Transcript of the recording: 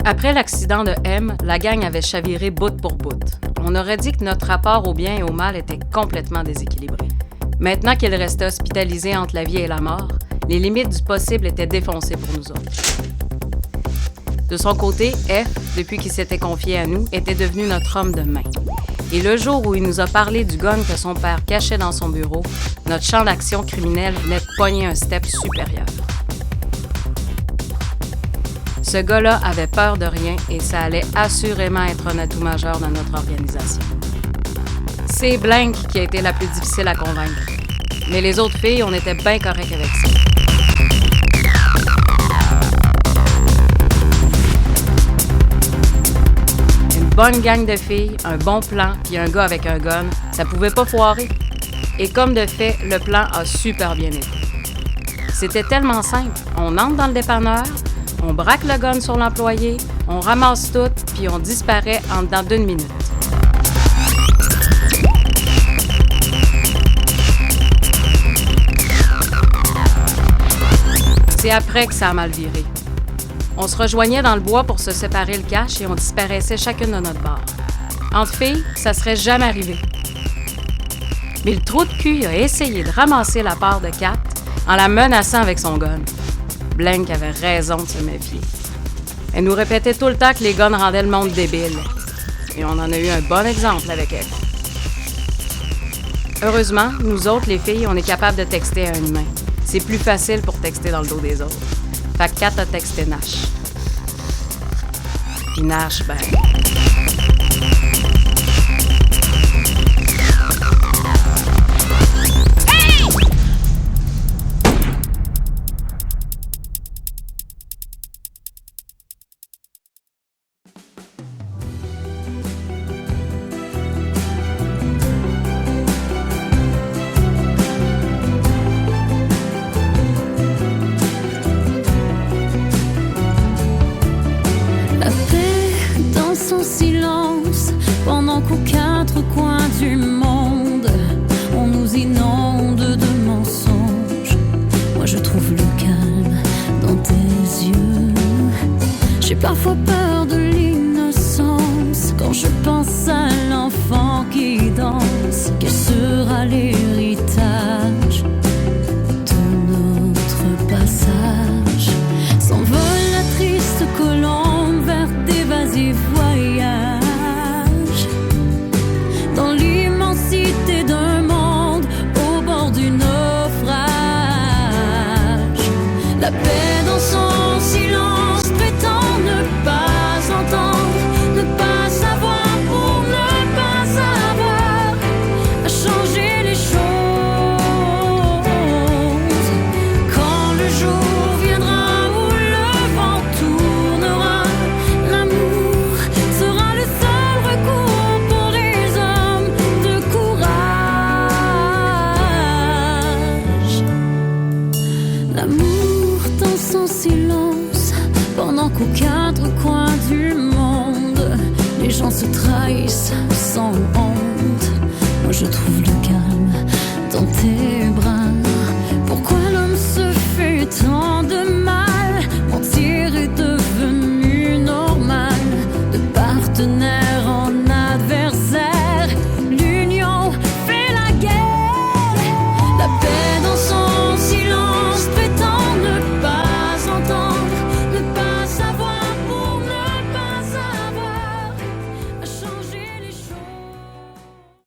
Après l'accident de M, la gang avait chaviré bout pour bout. On aurait dit que notre rapport au bien et au mal était complètement déséquilibré. Maintenant qu'il restait hospitalisé entre la vie et la mort, les limites du possible étaient défoncées pour nous autres. De son côté, F, depuis qu'il s'était confié à nous, était devenu notre homme de main. Et le jour où il nous a parlé du gun que son père cachait dans son bureau, notre champ d'action criminelle venait de pogner un step supérieur. Ce gars-là avait peur de rien et ça allait assurément être un atout majeur dans notre organisation. C'est Blank qui a été la plus difficile à convaincre. Mais les autres filles, on était bien corrects avec ça. Une bonne gang de filles, un bon plan, puis un gars avec un gun, ça pouvait pas foirer. Et comme de fait, le plan a super bien été. C'était tellement simple. On entre dans le dépanneur, on braque le gun sur l'employé, on ramasse tout, puis on disparaît en dedans d'1 minute. C'est après que ça a mal viré. On se rejoignait dans le bois pour se séparer le cash et on disparaissait chacune de notre bord. Entre filles, ça serait jamais arrivé. Mais le trou de cul a essayé de ramasser la part de Kat en la menaçant avec son gun. Blank avait raison de se méfier. Elle nous répétait tout le temps que les guns rendaient le monde débile. Et on en a eu un bon exemple avec elle. Heureusement, nous autres, les filles, on est capables de texter à une main. C'est plus facile pour texter dans le dos des autres. Fait que Kat a texté Nash. Puis Nash, ben... Pendant qu'aux quatre coins du monde, on nous inonde de mensonges. Moi je trouve le calme dans tes yeux. J'ai parfois peur de l'innocence quand je pense à l'enfant qui danse. Quel sera l'héritage de notre passage? S'envole la triste colombe vers d'évasifs voyages. Dans l'immensité d'un monde au bord du naufrage. La paix dans son silence prétend ne pas entendre, ne pas savoir pour ne pas savoir, à changer les choses. Quand le jour viendra où le vent tournera, l'amour sera le seul recours pour les hommes de courage. L'amour dans son silence, pendant qu'aux quatre coins du monde, les gens se trahissent sans honte. Moi je trouve le calme dans tes